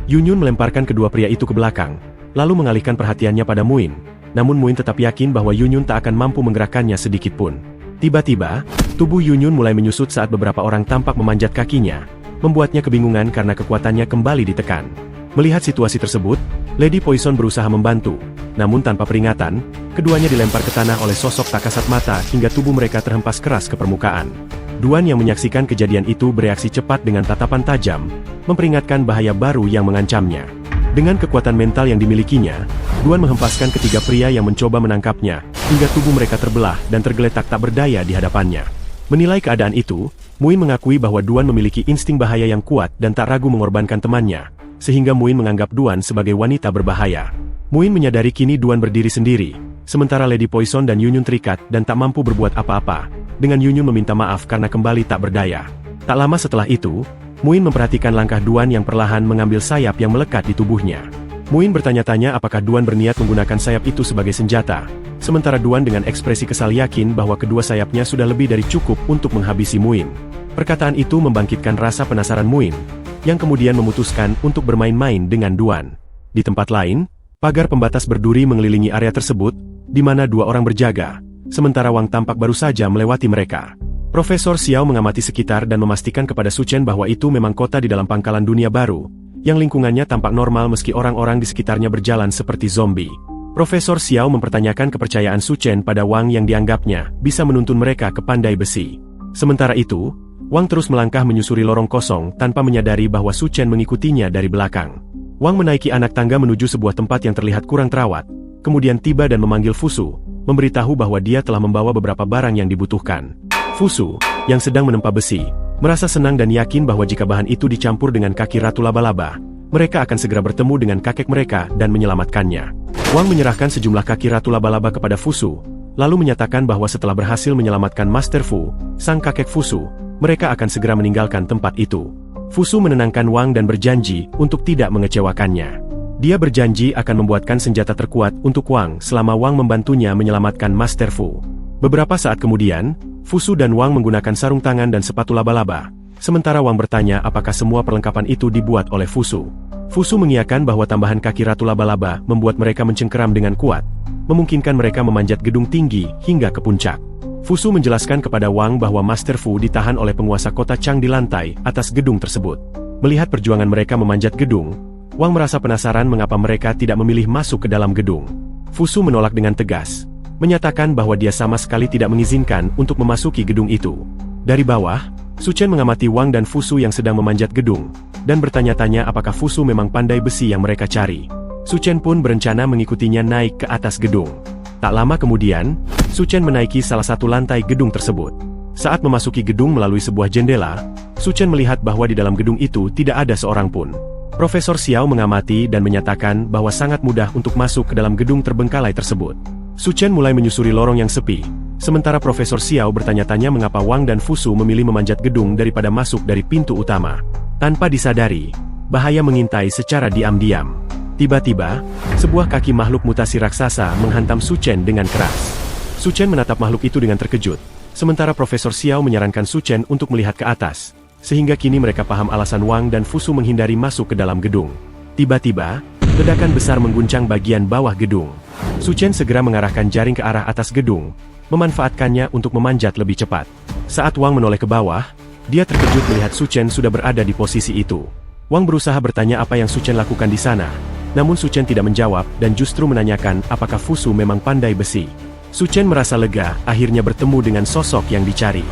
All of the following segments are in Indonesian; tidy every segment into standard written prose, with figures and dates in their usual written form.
Yunyun melemparkan kedua pria itu ke belakang, lalu mengalihkan perhatiannya pada Muin. Namun Muin tetap yakin bahwa Yunyun tak akan mampu menggerakkannya sedikit pun. Tiba-tiba, tubuh Yunyun mulai menyusut saat beberapa orang tampak memanjat kakinya, membuatnya kebingungan karena kekuatannya kembali ditekan. Melihat situasi tersebut, Lady Poison berusaha membantu, namun tanpa peringatan, keduanya dilempar ke tanah oleh sosok tak kasat mata hingga tubuh mereka terhempas keras ke permukaan. Duan yang menyaksikan kejadian itu bereaksi cepat dengan tatapan tajam, memperingatkan bahaya baru yang mengancamnya. Dengan kekuatan mental yang dimilikinya, Duan menghempaskan ketiga pria yang mencoba menangkapnya, hingga tubuh mereka terbelah dan tergeletak tak berdaya di hadapannya. Menilai keadaan itu, Muin mengakui bahwa Duan memiliki insting bahaya yang kuat dan tak ragu mengorbankan temannya, sehingga Muin menganggap Duan sebagai wanita berbahaya. Muin menyadari kini Duan berdiri sendiri, sementara Lady Poison dan Yunyun terikat dan tak mampu berbuat apa-apa, dengan Yunyun meminta maaf karena kembali tak berdaya. Tak lama setelah itu, Muin memperhatikan langkah Duan yang perlahan mengambil sayap yang melekat di tubuhnya. Muin bertanya-tanya apakah Duan berniat menggunakan sayap itu sebagai senjata, sementara Duan dengan ekspresi kesal yakin bahwa kedua sayapnya sudah lebih dari cukup untuk menghabisi Muin. Perkataan itu membangkitkan rasa penasaran Muin, yang kemudian memutuskan untuk bermain-main dengan Duan. Di tempat lain, pagar pembatas berduri mengelilingi area tersebut, di mana dua orang berjaga, sementara Wang tampak baru saja melewati mereka. Profesor Xiao mengamati sekitar dan memastikan kepada Su Chen bahwa itu memang kota di dalam pangkalan dunia baru, yang lingkungannya tampak normal meski orang-orang di sekitarnya berjalan seperti zombie. Profesor Xiao mempertanyakan kepercayaan Su Chen pada Wang yang dianggapnya bisa menuntun mereka ke pandai besi. Sementara itu, Wang terus melangkah menyusuri lorong kosong tanpa menyadari bahwa Su Chen mengikutinya dari belakang. Wang menaiki anak tangga menuju sebuah tempat yang terlihat kurang terawat, kemudian tiba dan memanggil Fusu, memberitahu bahwa dia telah membawa beberapa barang yang dibutuhkan. Fusu, yang sedang menempa besi, merasa senang dan yakin bahwa jika bahan itu dicampur dengan kaki ratu laba-laba, mereka akan segera bertemu dengan kakek mereka dan menyelamatkannya. Wang menyerahkan sejumlah kaki ratu laba-laba kepada Fusu, lalu menyatakan bahwa setelah berhasil menyelamatkan Master Fu, sang kakek Fusu, mereka akan segera meninggalkan tempat itu. Fusu menenangkan Wang dan berjanji untuk tidak mengecewakannya. Dia berjanji akan membuatkan senjata terkuat untuk Wang selama Wang membantunya menyelamatkan Master Fu. Beberapa saat kemudian, Fusu dan Wang menggunakan sarung tangan dan sepatu laba-laba, sementara Wang bertanya apakah semua perlengkapan itu dibuat oleh Fusu. Fusu mengiyakan bahwa tambahan kaki ratu laba-laba membuat mereka mencengkeram dengan kuat, memungkinkan mereka memanjat gedung tinggi hingga ke puncak. Fusu menjelaskan kepada Wang bahwa Master Fu ditahan oleh penguasa kota Chang di lantai atas gedung tersebut. Melihat perjuangan mereka memanjat gedung, Wang merasa penasaran mengapa mereka tidak memilih masuk ke dalam gedung. Fusu menolak dengan tegas, menyatakan bahwa dia sama sekali tidak mengizinkan untuk memasuki gedung itu. Dari bawah, Su Chen mengamati Wang dan Fusu yang sedang memanjat gedung, dan bertanya-tanya apakah Fusu memang pandai besi yang mereka cari. Su Chen pun berencana mengikutinya naik ke atas gedung. Tak lama kemudian, Su Chen menaiki salah satu lantai gedung tersebut. Saat memasuki gedung melalui sebuah jendela, Su Chen melihat bahwa di dalam gedung itu tidak ada seorang pun. Profesor Xiao mengamati dan menyatakan bahwa sangat mudah untuk masuk ke dalam gedung terbengkalai tersebut. Su Chen mulai menyusuri lorong yang sepi, sementara Profesor Xiao bertanya-tanya mengapa Wang dan Fusu memilih memanjat gedung daripada masuk dari pintu utama. Tanpa disadari, bahaya mengintai secara diam-diam. Tiba-tiba, sebuah kaki makhluk mutasi raksasa menghantam Su Chen dengan keras. Su Chen menatap makhluk itu dengan terkejut, sementara Profesor Xiao menyarankan Su Chen untuk melihat ke atas, sehingga kini mereka paham alasan Wang dan Fusu menghindari masuk ke dalam gedung. Tiba-tiba, ledakan besar mengguncang bagian bawah gedung. Su Chen segera mengarahkan jaring ke arah atas gedung, memanfaatkannya untuk memanjat lebih cepat. Saat Wang menoleh ke bawah, dia terkejut melihat Su Chen sudah berada di posisi itu. Wang berusaha bertanya apa yang Su Chen lakukan di sana, namun Su Chen tidak menjawab dan justru menanyakan apakah Fusu memang pandai besi. Su Chen merasa lega akhirnya bertemu dengan sosok yang dicari.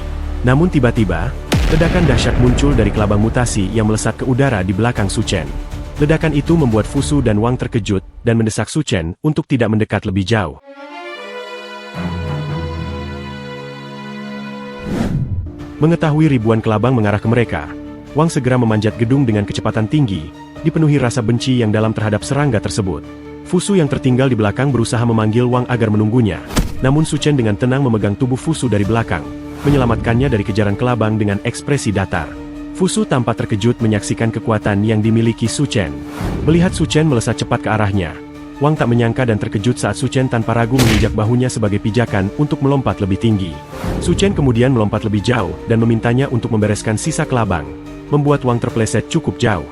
Namun tiba-tiba, ledakan dahsyat muncul dari kelabang mutasi yang melesat ke udara di belakang Su Chen. Ledakan itu membuat Fusu dan Wang terkejut dan mendesak Su Chen untuk tidak mendekat lebih jauh. Mengetahui ribuan kelabang mengarah ke mereka, Wang segera memanjat gedung dengan kecepatan tinggi, dipenuhi rasa benci yang dalam terhadap serangga tersebut. Fusu yang tertinggal di belakang berusaha memanggil Wang agar menunggunya, namun Su Chen dengan tenang memegang tubuh Fusu dari belakang, menyelamatkannya dari kejaran kelabang dengan ekspresi datar. Fusu tampak terkejut menyaksikan kekuatan yang dimiliki Su Chen. Melihat Su Chen melesat cepat ke arahnya, Wang tak menyangka dan terkejut saat Su Chen tanpa ragu menginjak bahunya sebagai pijakan untuk melompat lebih tinggi. Su Chen kemudian melompat lebih jauh dan memintanya untuk membereskan sisa kelabang, membuat Wang terpeleset cukup jauh.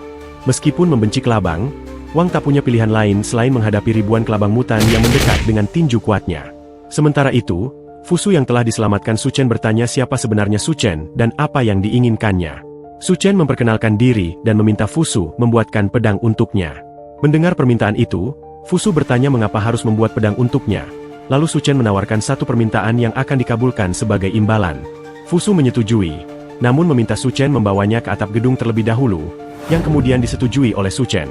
Meskipun membenci kelabang, Wang tak punya pilihan lain selain menghadapi ribuan kelabang mutan yang mendekat dengan tinju kuatnya. Sementara itu, Fusu yang telah diselamatkan Su Chen bertanya siapa sebenarnya Su Chen dan apa yang diinginkannya. Su Chen memperkenalkan diri dan meminta Fusu membuatkan pedang untuknya. Mendengar permintaan itu, Fusu bertanya mengapa harus membuat pedang untuknya. Lalu Su Chen menawarkan satu permintaan yang akan dikabulkan sebagai imbalan. Fusu menyetujui, namun meminta Su Chen membawanya ke atap gedung terlebih dahulu, yang kemudian disetujui oleh Su Chen.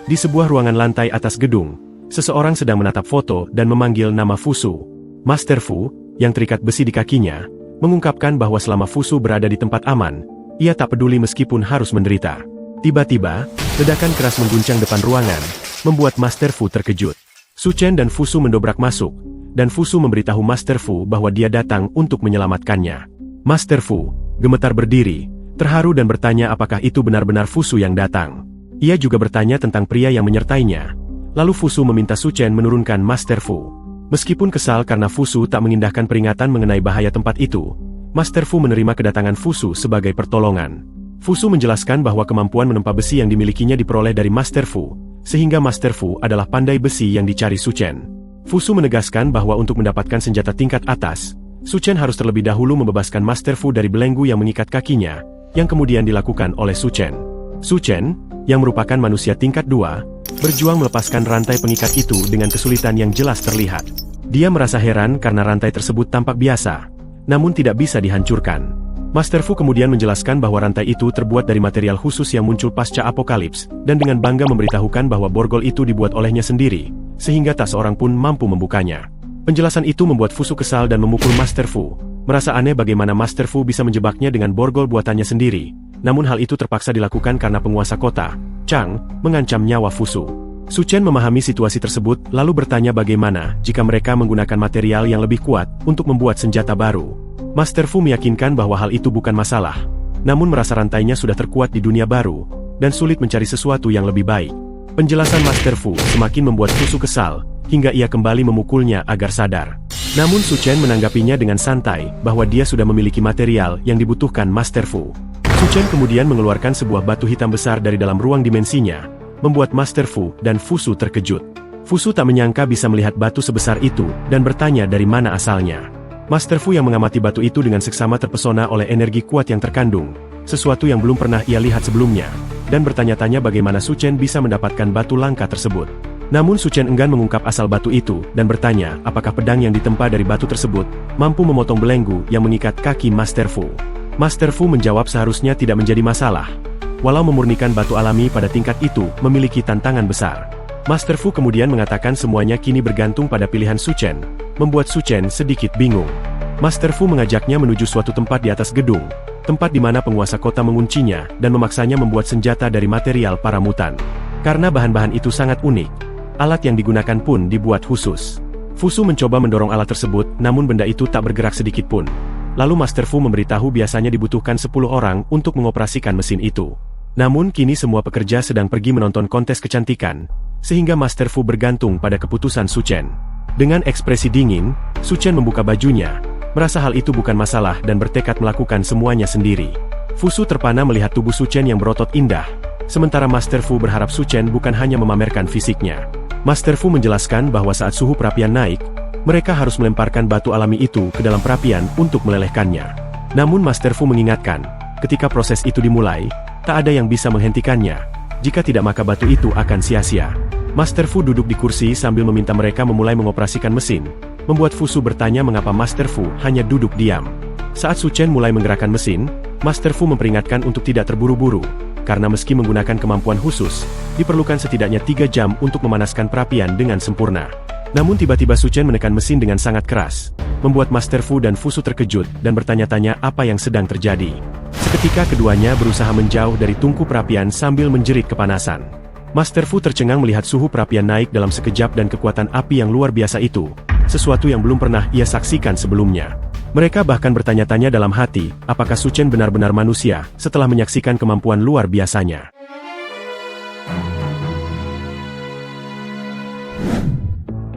Di sebuah ruangan lantai atas gedung, seseorang sedang menatap foto dan memanggil nama Fusu. Master Fu, yang terikat besi di kakinya, mengungkapkan bahwa selama Fusu berada di tempat aman, ia tak peduli meskipun harus menderita. Tiba-tiba, ledakan keras mengguncang depan ruangan, membuat Master Fu terkejut. Su Chen dan Fusu mendobrak masuk, dan Fusu memberitahu Master Fu bahwa dia datang untuk menyelamatkannya. Master Fu gemetar berdiri, terharu dan bertanya apakah itu benar-benar Fusu yang datang. Ia juga bertanya tentang pria yang menyertainya. Lalu Fusu meminta Su Chen menurunkan Master Fu. Meskipun kesal karena Fusu tak mengindahkan peringatan mengenai bahaya tempat itu, Master Fu menerima kedatangan Fusu sebagai pertolongan. Fusu menjelaskan bahwa kemampuan menempa besi yang dimilikinya diperoleh dari Master Fu, sehingga Master Fu adalah pandai besi yang dicari Su Chen. Fusu menegaskan bahwa untuk mendapatkan senjata tingkat atas, Su Chen harus terlebih dahulu membebaskan Master Fu dari belenggu yang mengikat kakinya, yang kemudian dilakukan oleh Su Chen. Su Chen, yang merupakan manusia tingkat 2, berjuang melepaskan rantai pengikat itu dengan kesulitan yang jelas terlihat. Dia merasa heran karena rantai tersebut tampak biasa, namun tidak bisa dihancurkan. Master Fu kemudian menjelaskan bahwa rantai itu terbuat dari material khusus yang muncul pasca apokalips, dan dengan bangga memberitahukan bahwa borgol itu dibuat olehnya sendiri, sehingga tak seorang pun mampu membukanya. Penjelasan itu membuat Fusu kesal dan memukul Master Fu, merasa aneh bagaimana Master Fu bisa menjebaknya dengan borgol buatannya sendiri, namun hal itu terpaksa dilakukan karena penguasa kota, Chang, mengancam nyawa Fusu. Su Chen memahami situasi tersebut lalu bertanya bagaimana jika mereka menggunakan material yang lebih kuat untuk membuat senjata baru. Master Fu meyakinkan bahwa hal itu bukan masalah, namun merasa rantainya sudah terkuat di dunia baru, dan sulit mencari sesuatu yang lebih baik. Penjelasan Master Fu semakin membuat Fusu kesal, hingga ia kembali memukulnya agar sadar. Namun Su Chen menanggapinya dengan santai bahwa dia sudah memiliki material yang dibutuhkan Master Fu. Su Chen kemudian mengeluarkan sebuah batu hitam besar dari dalam ruang dimensinya, membuat Master Fu dan Fusu terkejut. Fusu tak menyangka bisa melihat batu sebesar itu dan bertanya dari mana asalnya. Master Fu yang mengamati batu itu dengan seksama terpesona oleh energi kuat yang terkandung, sesuatu yang belum pernah ia lihat sebelumnya, dan bertanya-tanya bagaimana Su Chen bisa mendapatkan batu langka tersebut. Namun Su Chen enggan mengungkap asal batu itu dan bertanya apakah pedang yang ditempa dari batu tersebut mampu memotong belenggu yang mengikat kaki Master Fu. Master Fu menjawab seharusnya tidak menjadi masalah. Walau memurnikan batu alami pada tingkat itu memiliki tantangan besar. Master Fu kemudian mengatakan semuanya kini bergantung pada pilihan Su Chen, membuat Su Chen sedikit bingung. Master Fu mengajaknya menuju suatu tempat di atas gedung, tempat di mana penguasa kota menguncinya dan memaksanya membuat senjata dari material para mutan. Karena bahan-bahan itu sangat unik, alat yang digunakan pun dibuat khusus. Fusu mencoba mendorong alat tersebut, namun benda itu tak bergerak sedikit pun. Lalu Master Fu memberitahu biasanya dibutuhkan 10 orang untuk mengoperasikan mesin itu. Namun kini semua pekerja sedang pergi menonton kontes kecantikan, sehingga Master Fu bergantung pada keputusan Su Chen. Dengan ekspresi dingin, Su Chen membuka bajunya, merasa hal itu bukan masalah dan bertekad melakukan semuanya sendiri. Fusu terpana melihat tubuh Su Chen yang berotot indah, sementara Master Fu berharap Su Chen bukan hanya memamerkan fisiknya. Master Fu menjelaskan bahwa saat suhu perapian naik, mereka harus melemparkan batu alami itu ke dalam perapian untuk melelehkannya. Namun Master Fu mengingatkan, ketika proses itu dimulai, tak ada yang bisa menghentikannya. Jika tidak maka batu itu akan sia-sia. Master Fu duduk di kursi sambil meminta mereka memulai mengoperasikan mesin, membuat Fusu bertanya mengapa Master Fu hanya duduk diam. Saat Su Chen mulai menggerakkan mesin, Master Fu memperingatkan untuk tidak terburu-buru, karena meski menggunakan kemampuan khusus, diperlukan setidaknya 3 jam untuk memanaskan perapian dengan sempurna. Namun tiba-tiba Su Chen menekan mesin dengan sangat keras, membuat Master Fu dan Fusu terkejut dan bertanya-tanya apa yang sedang terjadi. Seketika keduanya berusaha menjauh dari tungku perapian sambil menjerit kepanasan. Master Fu tercengang melihat suhu perapian naik dalam sekejap dan kekuatan api yang luar biasa itu, sesuatu yang belum pernah ia saksikan sebelumnya. Mereka bahkan bertanya-tanya dalam hati, apakah Su Chen benar-benar manusia setelah menyaksikan kemampuan luar biasanya.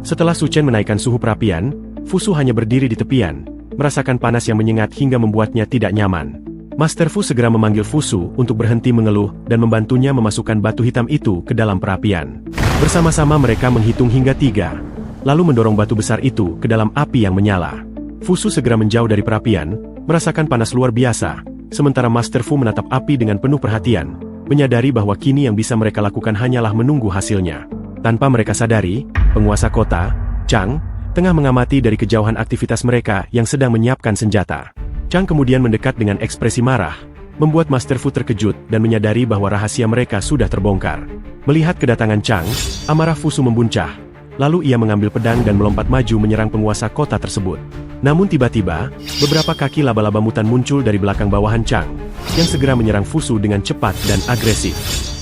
Setelah Su Chen menaikkan suhu perapian, Fusu hanya berdiri di tepian, merasakan panas yang menyengat hingga membuatnya tidak nyaman. Master Fu segera memanggil Fusu untuk berhenti mengeluh dan membantunya memasukkan batu hitam itu ke dalam perapian. Bersama-sama mereka menghitung hingga 3, lalu mendorong batu besar itu ke dalam api yang menyala. Fusu segera menjauh dari perapian, merasakan panas luar biasa, sementara Master Fu menatap api dengan penuh perhatian, menyadari bahwa kini yang bisa mereka lakukan hanyalah menunggu hasilnya. Tanpa mereka sadari, penguasa kota, Chang, tengah mengamati dari kejauhan aktivitas mereka yang sedang menyiapkan senjata. Chang kemudian mendekat dengan ekspresi marah, membuat Master Fu terkejut dan menyadari bahwa rahasia mereka sudah terbongkar. Melihat kedatangan Chang, amarah Fusu membuncah, lalu ia mengambil pedang dan melompat maju menyerang penguasa kota tersebut. Namun tiba-tiba, beberapa kaki laba-laba mutan muncul dari belakang bawahan Chang, yang segera menyerang Fusu dengan cepat dan agresif.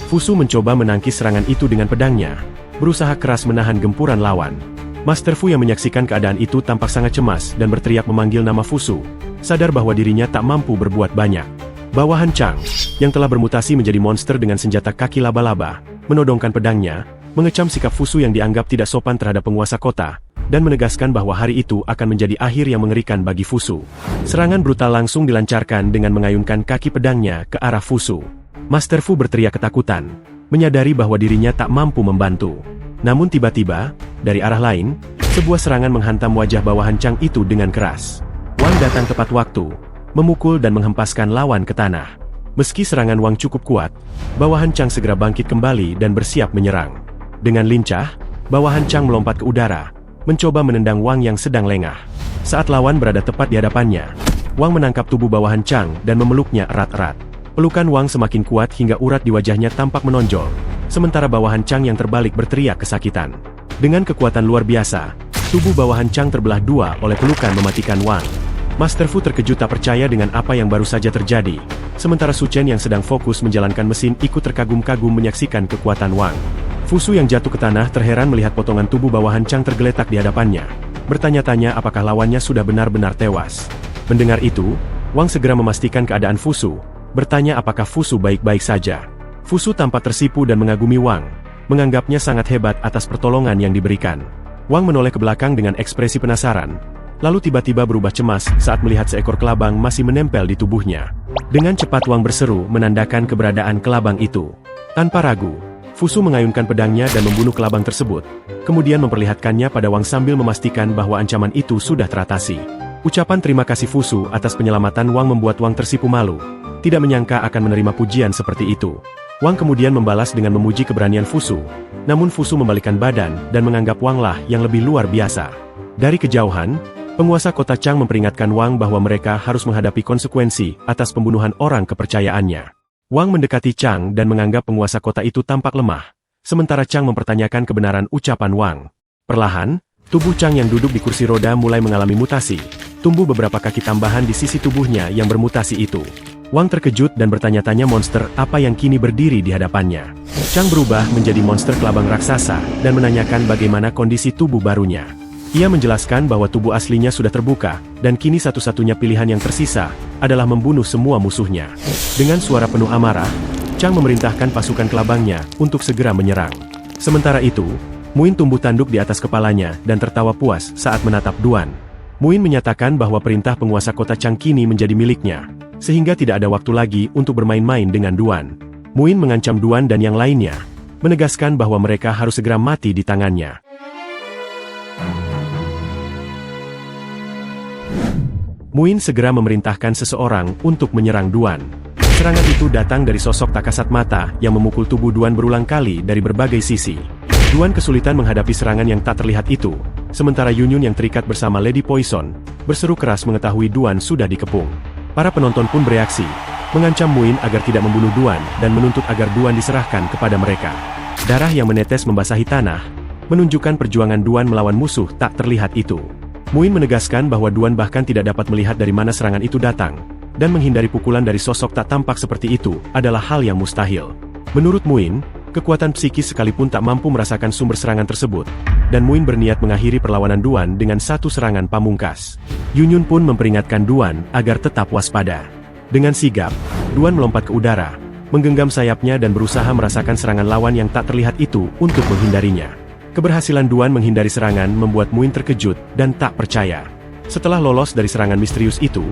Fusu mencoba menangkis serangan itu dengan pedangnya, berusaha keras menahan gempuran lawan. Master Fu yang menyaksikan keadaan itu tampak sangat cemas dan berteriak memanggil nama Fusu, sadar bahwa dirinya tak mampu berbuat banyak. Bawahan Chang, yang telah bermutasi menjadi monster dengan senjata kaki laba-laba, menodongkan pedangnya, mengecam sikap Fusu yang dianggap tidak sopan terhadap penguasa kota, dan menegaskan bahwa hari itu akan menjadi akhir yang mengerikan bagi Fusu. Serangan brutal langsung dilancarkan dengan mengayunkan kaki pedangnya ke arah Fusu. Master Fu berteriak ketakutan, menyadari bahwa dirinya tak mampu membantu. Namun tiba-tiba, dari arah lain, sebuah serangan menghantam wajah bawahan Chang itu dengan keras. Wang datang tepat waktu, memukul dan menghempaskan lawan ke tanah. Meski serangan Wang cukup kuat, bawahan Chang segera bangkit kembali dan bersiap menyerang. Dengan lincah, bawahan Chang melompat ke udara, mencoba menendang Wang yang sedang lengah. Saat lawan berada tepat di hadapannya, Wang menangkap tubuh bawahan Chang dan memeluknya erat-erat. Pelukan Wang semakin kuat hingga urat di wajahnya tampak menonjol, sementara bawahan Chang yang terbalik berteriak kesakitan. Dengan kekuatan luar biasa, tubuh bawahan Chang terbelah dua oleh pelukan mematikan Wang. Master Fu terkejut tak percaya dengan apa yang baru saja terjadi, sementara Su Chen yang sedang fokus menjalankan mesin ikut terkagum-kagum menyaksikan kekuatan Wang. Fusu yang jatuh ke tanah terheran melihat potongan tubuh bawahan Chang tergeletak di hadapannya, bertanya-tanya apakah lawannya sudah benar-benar tewas. Mendengar itu, Wang segera memastikan keadaan Fusu, bertanya apakah Fusu baik-baik saja. Fusu tampak tersipu dan mengagumi Wang, menganggapnya sangat hebat atas pertolongan yang diberikan. Wang menoleh ke belakang dengan ekspresi penasaran, lalu tiba-tiba berubah cemas saat melihat seekor kelabang masih menempel di tubuhnya. Dengan cepat Wang berseru menandakan keberadaan kelabang itu. Tanpa ragu, Fusu mengayunkan pedangnya dan membunuh kelabang tersebut, kemudian memperlihatkannya pada Wang sambil memastikan bahwa ancaman itu sudah teratasi. Ucapan terima kasih Fusu atas penyelamatan Wang membuat Wang tersipu malu, tidak menyangka akan menerima pujian seperti itu. Wang kemudian membalas dengan memuji keberanian Fusu, namun Fusu membalikkan badan dan menganggap Wang lah yang lebih luar biasa. Dari kejauhan, penguasa kota Chang memperingatkan Wang bahwa mereka harus menghadapi konsekuensi atas pembunuhan orang kepercayaannya. Wang mendekati Chang dan menganggap penguasa kota itu tampak lemah, sementara Chang mempertanyakan kebenaran ucapan Wang. Perlahan, tubuh Chang yang duduk di kursi roda mulai mengalami mutasi, tumbuh beberapa kaki tambahan di sisi tubuhnya yang bermutasi itu. Wang terkejut dan bertanya-tanya monster apa yang kini berdiri di hadapannya. Chang berubah menjadi monster kelabang raksasa dan menanyakan bagaimana kondisi tubuh barunya. Ia menjelaskan bahwa tubuh aslinya sudah terbuka, dan kini satu-satunya pilihan yang tersisa adalah membunuh semua musuhnya. Dengan suara penuh amarah, Chang memerintahkan pasukan kelabangnya untuk segera menyerang. Sementara itu, Muin tumbuh tanduk di atas kepalanya dan tertawa puas saat menatap Duan. Muin menyatakan bahwa perintah penguasa kota Chang kini menjadi miliknya, sehingga tidak ada waktu lagi untuk bermain-main dengan Duan. Muin mengancam Duan dan yang lainnya, menegaskan bahwa mereka harus segera mati di tangannya. Muin segera memerintahkan seseorang untuk menyerang Duan. Serangan itu datang dari sosok tak kasat mata yang memukul tubuh Duan berulang kali dari berbagai sisi. Duan kesulitan menghadapi serangan yang tak terlihat itu, sementara Yunyun yang terikat bersama Lady Poison, berseru keras mengetahui Duan sudah dikepung. Para penonton pun bereaksi, mengancam Muin agar tidak membunuh Duan dan menuntut agar Duan diserahkan kepada mereka. Darah yang menetes membasahi tanah, menunjukkan perjuangan Duan melawan musuh tak terlihat itu. Muin menegaskan bahwa Duan bahkan tidak dapat melihat dari mana serangan itu datang, dan menghindari pukulan dari sosok tak tampak seperti itu adalah hal yang mustahil. Menurut Muin, kekuatan psikis sekalipun tak mampu merasakan sumber serangan tersebut, dan Muin berniat mengakhiri perlawanan Duan dengan satu serangan pamungkas. Yunyun pun memperingatkan Duan agar tetap waspada. Dengan sigap, Duan melompat ke udara, menggenggam sayapnya dan berusaha merasakan serangan lawan yang tak terlihat itu untuk menghindarinya. Keberhasilan Duan menghindari serangan membuat Muin terkejut dan tak percaya. Setelah lolos dari serangan misterius itu,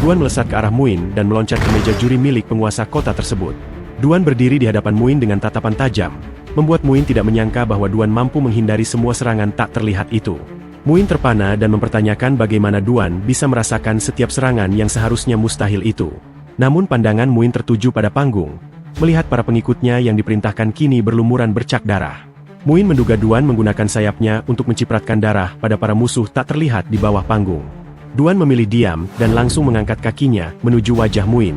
Duan melesat ke arah Muin dan meloncat ke meja juri milik penguasa kota tersebut. Duan berdiri di hadapan Muin dengan tatapan tajam, membuat Muin tidak menyangka bahwa Duan mampu menghindari semua serangan tak terlihat itu. Muin terpana dan mempertanyakan bagaimana Duan bisa merasakan setiap serangan yang seharusnya mustahil itu. Namun pandangan Muin tertuju pada panggung, melihat para pengikutnya yang diperintahkan kini berlumuran bercak darah. Muin menduga Duan menggunakan sayapnya untuk mencipratkan darah pada para musuh tak terlihat di bawah panggung. Duan memilih diam dan langsung mengangkat kakinya menuju wajah Muin.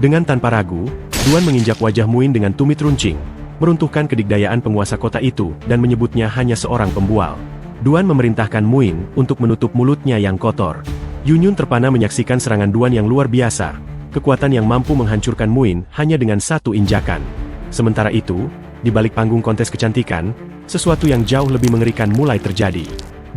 Dengan tanpa ragu, Duan menginjak wajah Muin dengan tumit runcing, meruntuhkan kedikdayaan penguasa kota itu dan menyebutnya hanya seorang pembual. Duan memerintahkan Muin untuk menutup mulutnya yang kotor. Yunyun terpana menyaksikan serangan Duan yang luar biasa, kekuatan yang mampu menghancurkan Muin hanya dengan satu injakan. Sementara itu, di balik panggung kontes kecantikan, sesuatu yang jauh lebih mengerikan mulai terjadi.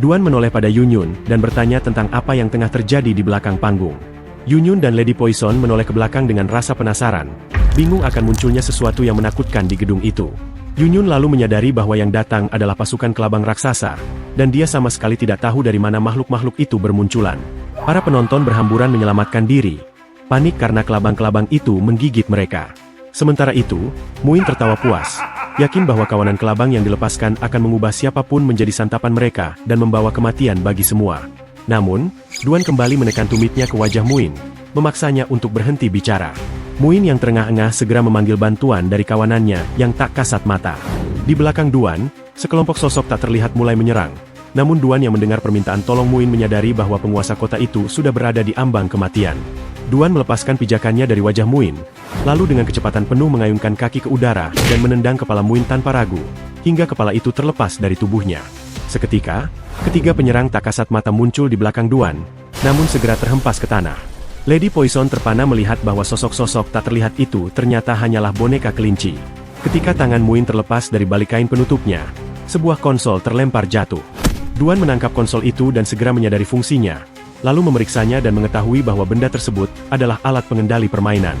Duan menoleh pada Yunyun dan bertanya tentang apa yang tengah terjadi di belakang panggung. Yunyun dan Lady Poison menoleh ke belakang dengan rasa penasaran, bingung akan munculnya sesuatu yang menakutkan di gedung itu. Yunyun lalu menyadari bahwa yang datang adalah pasukan kelabang raksasa, dan dia sama sekali tidak tahu dari mana makhluk-makhluk itu bermunculan. Para penonton berhamburan menyelamatkan diri, panik karena kelabang-kelabang itu menggigit mereka. Sementara itu, Muin tertawa puas, yakin bahwa kawanan kelabang yang dilepaskan akan mengubah siapapun menjadi santapan mereka dan membawa kematian bagi semua. Namun, Duan kembali menekan tumitnya ke wajah Muin, memaksanya untuk berhenti bicara. Muin yang terengah-engah segera memanggil bantuan dari kawanannya yang tak kasat mata. Di belakang Duan, sekelompok sosok tak terlihat mulai menyerang. Namun Duan yang mendengar permintaan tolong Muin menyadari bahwa penguasa kota itu sudah berada di ambang kematian. Duan melepaskan pijakannya dari wajah Muin, lalu dengan kecepatan penuh mengayunkan kaki ke udara dan menendang kepala Muin tanpa ragu, hingga kepala itu terlepas dari tubuhnya. Seketika, ketiga penyerang tak kasat mata muncul di belakang Duan, namun segera terhempas ke tanah. Lady Poison terpana melihat bahwa sosok-sosok tak terlihat itu ternyata hanyalah boneka kelinci. Ketika tangan Muin terlepas dari balik kain penutupnya, sebuah konsol terlempar jatuh. Duan menangkap konsol itu dan segera menyadari fungsinya, lalu memeriksanya dan mengetahui bahwa benda tersebut adalah alat pengendali permainan.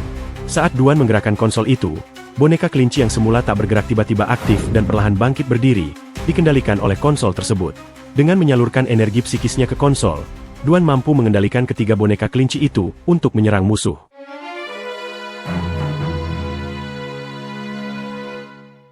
Saat Duan menggerakkan konsol itu, boneka kelinci yang semula tak bergerak tiba-tiba aktif dan perlahan bangkit berdiri, dikendalikan oleh konsol tersebut. Dengan menyalurkan energi psikisnya ke konsol, Duan mampu mengendalikan ketiga boneka kelinci itu untuk menyerang musuh.